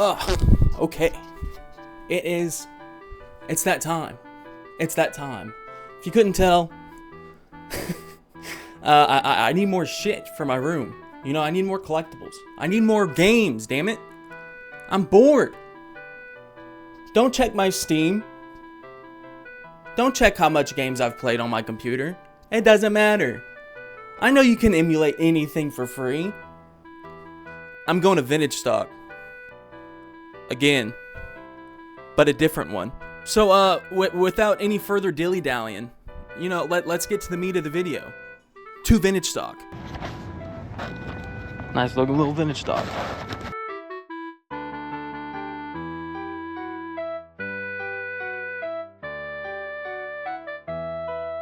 Okay. It's that time. It's that time. If you couldn't tell, I need more shit for my room. You know, I need more collectibles. I need more games, damn it. I'm bored. Don't check my Steam. Don't check how much games I've played on my computer. It doesn't matter. I know you can emulate anything for free. I'm going to Vintage Stock. Again. But a different one. So, without any further dilly-dallying, you know, let's get to the meat of the video. To Vintage Stock. Nice looking little Vintage Stock.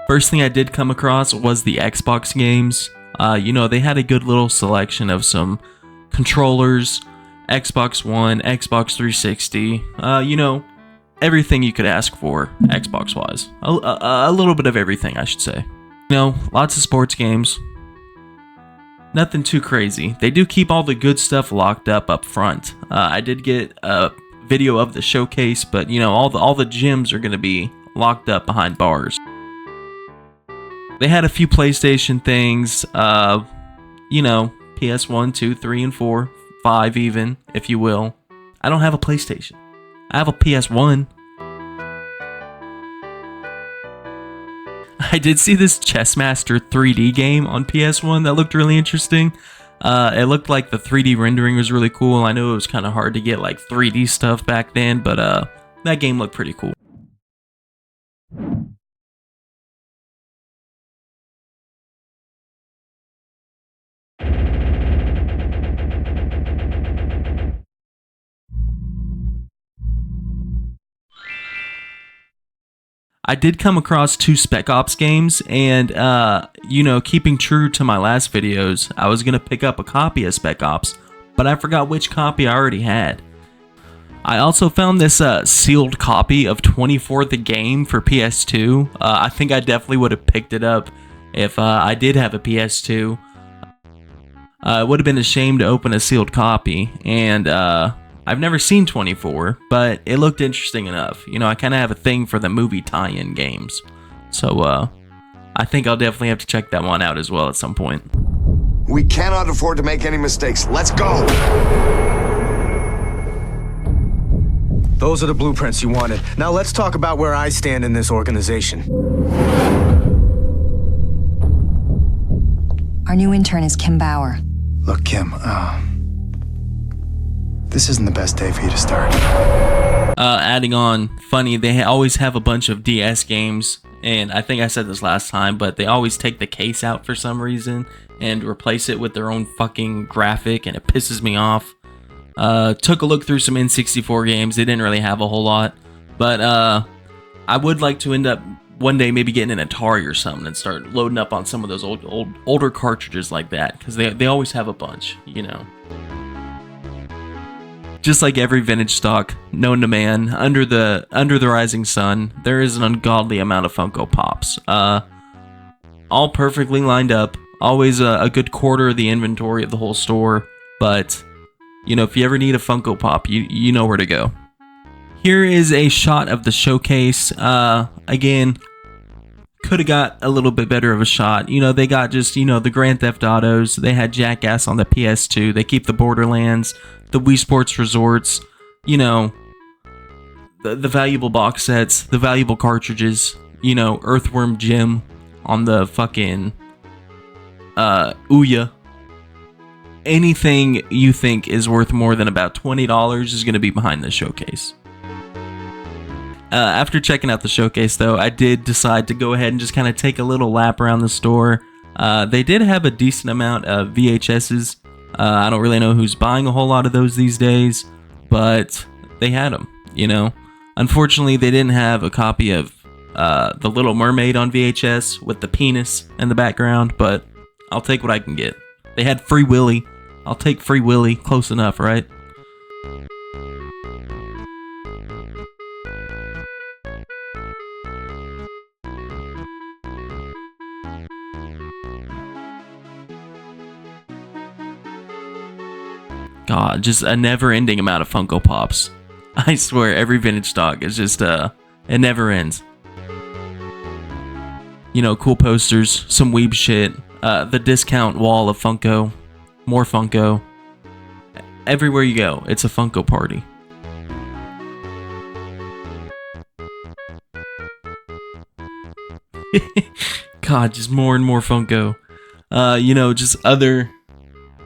First thing I did come across was the Xbox games. You know, they had a good little selection of some controllers, Xbox One, Xbox 360, you know, everything you could ask for Xbox-wise. A little bit of everything, I should say. You know, lots of sports games. Nothing too crazy. They do keep all the good stuff locked up front. I did get a video of the showcase, but you know, all the gyms are going to be locked up behind bars. They had a few PlayStation things, you know, PS1, 2, 3, and 4, 5 even, if you will. I don't have a PlayStation. I have a PS1. I did see this Chessmaster 3D game on PS1 that looked really interesting. It looked like the 3D rendering was really cool. I know it was kind of hard to get like 3D stuff back then, but that game looked pretty cool. I did come across 2 Spec Ops games, and, you know, keeping true to my last videos, I was going to pick up a copy of Spec Ops, but I forgot which copy I already had. I also found this sealed copy of 24 The Game for PS2. I think I definitely would have picked it up if I did have a PS2. It would have been a shame to open a sealed copy, and I've never seen 24, but it looked interesting enough. You know, I kind of have a thing for the movie tie-in games. So, I think I'll definitely have to check that one out as well at some point. We cannot afford to make any mistakes. Let's go! Those are the blueprints you wanted. Now let's talk about where I stand in this organization. Our new intern is Kim Bauer. Look, Kim, this isn't the best day for you to start. Adding on, funny, they always have a bunch of DS games, and I think I said this last time, but they always take the case out for some reason and replace it with their own fucking graphic, and it pisses me off. Took a look through some N64 games. They didn't really have a whole lot, but I would like to end up one day maybe getting an Atari or something and start loading up on some of those older cartridges like that, because they always have a bunch, you know. Just like every vintage stock known to man, under the rising sun, there is an ungodly amount of Funko Pops. All perfectly lined up, always a good quarter of the inventory of the whole store, but you know, if you ever need a Funko Pop, you know where to go. Here is a shot of the showcase. Again, could have got a little bit better of a shot. You know, they got just, you know, the Grand Theft Autos. They had Jackass on the PS2. They keep the Borderlands, the Wii Sports Resorts, you know, the valuable box sets, the valuable cartridges, you know, Earthworm Jim on the fucking Ouya. Anything you think is worth more than about $20 is going to be behind this showcase. After checking out the showcase, though, I did decide to go ahead and just kind of take a little lap around the store. They did have a decent amount of VHSs. I don't really know who's buying a whole lot of those these days, but they had them, you know. Unfortunately, they didn't have a copy of The Little Mermaid on VHS with the penis in the background, but I'll take what I can get. They had Free Willy. I'll take Free Willy. Close enough, right? God, just a never-ending amount of Funko Pops. I swear, every vintage stock is just, it never ends. You know, cool posters, some weeb shit, the discount wall of Funko, more Funko. Everywhere you go, it's a Funko party. God, just more and more Funko. You know, just other...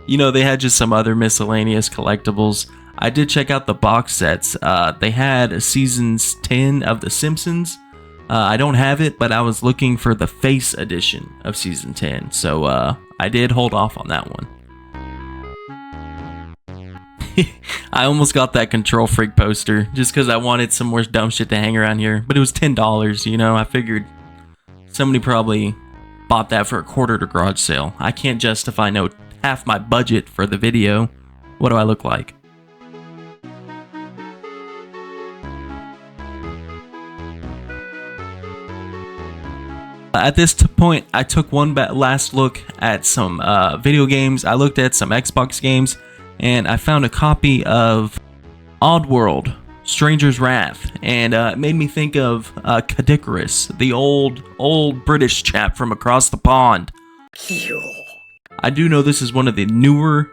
You know, they had just some other miscellaneous collectibles. I did check out the box sets. They had seasons 10 of The Simpsons. I don't have it, but I was looking for the face edition of season 10. So I did hold off on that one. I almost got that Control Freak poster just because I wanted some more dumb shit to hang around here. But it was $10, you know. I figured somebody probably bought that for a quarter at a garage sale. I can't justify half my budget for the video. What do I look like? At this point, I took one last look at some video games. I looked at some Xbox games, and I found a copy of Oddworld, Stranger's Wrath, and it made me think of Cadicarus, the old British chap from across the pond. I do know this is one of the newer...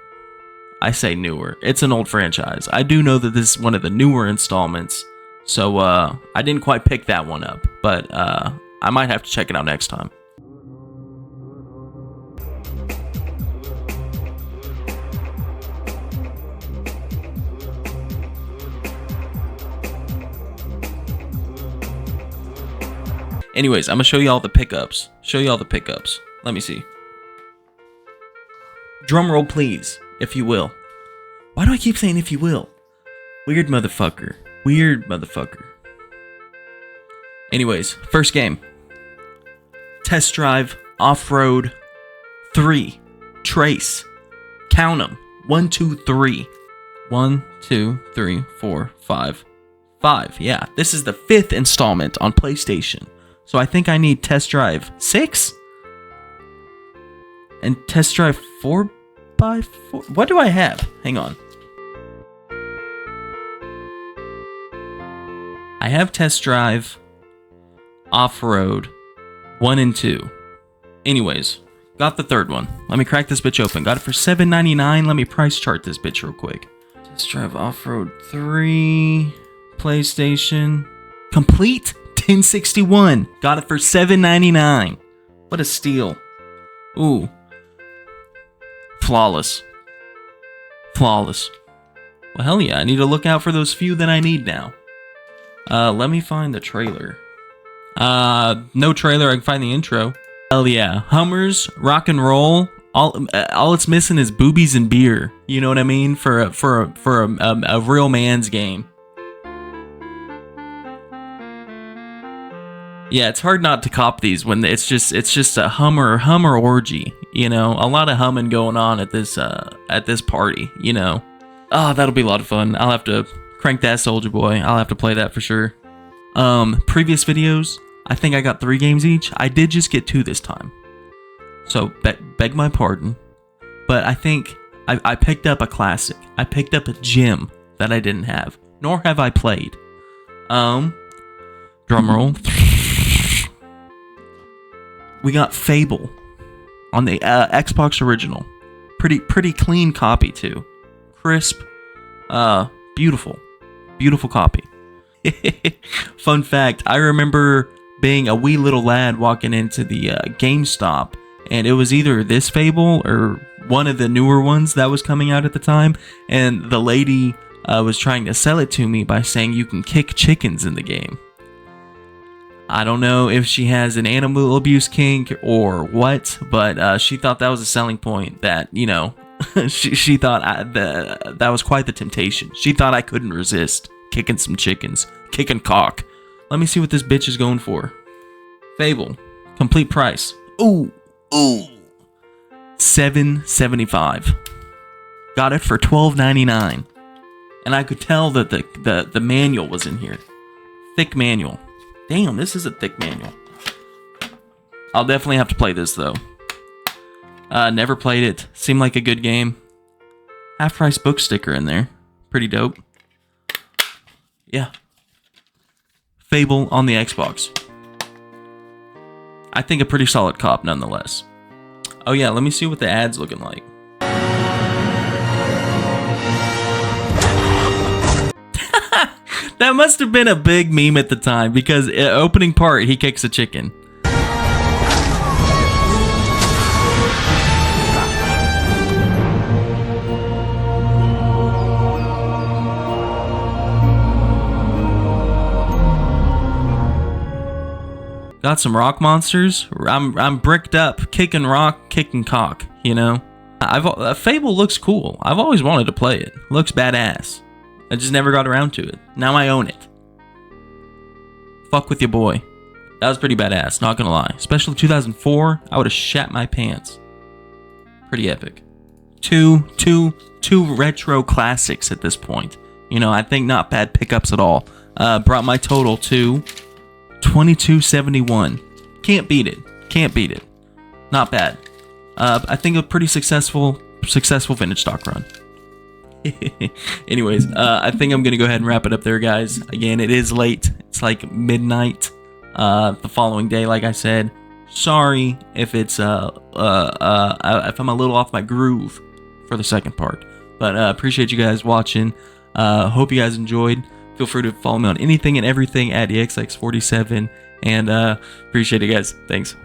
I say newer. It's an old franchise. I do know that this is one of the newer installments, so I didn't quite pick that one up, but I might have to check it out next time. Anyways, I'm gonna show you all the pickups. Let me see. Drum roll, please, if you will. Why do I keep saying if you will? Weird motherfucker. Anyways, first game. Test Drive Off-Road 3. Trace. Count them. 1, 2, 3. 1, 2, 3, 4, 5. 5. Yeah, this is the 5th installment on PlayStation. So I think I need Test Drive 6? And Test Drive 4x4? What do I have? Hang on. I have Test Drive Off-Road 1 and 2. Anyways, got the third one. Let me crack this bitch open. Got it for $7.99. Let me price chart this bitch real quick. Test Drive Off-Road 3. PlayStation. Complete 1061. Got it for $7.99. What a steal. Ooh. Flawless. Well, hell yeah. I need to look out for those few that I need now. Let me find the trailer. No trailer. I can find the intro. Hell yeah. Hummers, rock and roll. All it's missing is boobies and beer. You know what I mean? For a real man's game. Yeah, it's hard not to cop these when it's just a Hummer orgy. You know, a lot of humming going on at this party. You know, that'll be a lot of fun. I'll have to crank that Soldier Boy. I'll have to play that for sure. Previous videos, I think I got 3 games each. I did just get 2 this time, so beg my pardon. But I think I picked up a classic. I picked up a gem that I didn't have, nor have I played. Drum roll. We got Fable on the Xbox original. Pretty clean copy too. Crisp, beautiful copy. Fun fact, I remember being a wee little lad walking into the GameStop, and it was either this Fable or one of the newer ones that was coming out at the time, and the lady was trying to sell it to me by saying you can kick chickens in the game. I don't know if she has an animal abuse kink or what, but she thought that was a selling point that, you know, she thought that was quite the temptation. She thought I couldn't resist kicking some chickens, kicking cock. Let me see what this bitch is going for. Fable, complete price. Ooh, $7.75. Got it for $12.99, and I could tell that the manual was in here. Thick manual. Damn, this is a thick manual. I'll definitely have to play this, though. Never played it. Seemed like a good game. half-price book sticker in there. Pretty dope. Yeah. Fable on the Xbox. I think a pretty solid cop nonetheless. Oh yeah, let me see what the ad's looking like. That must have been a big meme at the time because opening part, he kicks a chicken. Got some rock monsters. I'm bricked up, kicking rock, kicking cock. You know, Fable looks cool. I've always wanted to play it. Looks badass. I just never got around to it. Now I own it. Fuck with your boy. That was pretty badass. Not gonna lie. Especially 2004. I would have shat my pants. Pretty epic. Two retro classics at this point. You know, I think not bad pickups at all. Brought my total to 2271. Can't beat it. Can't beat it. Not bad. I think a pretty successful vintage stock run. Anyways, I think I'm gonna go ahead and wrap it up there, guys. Again, it is late. It's like midnight the following day, like I said. Sorry if it's if I'm a little off my groove for the second part, but appreciate you guys watching. Hope you guys enjoyed. Feel free to follow me on anything and everything at EXX47, and appreciate it, guys. Thanks.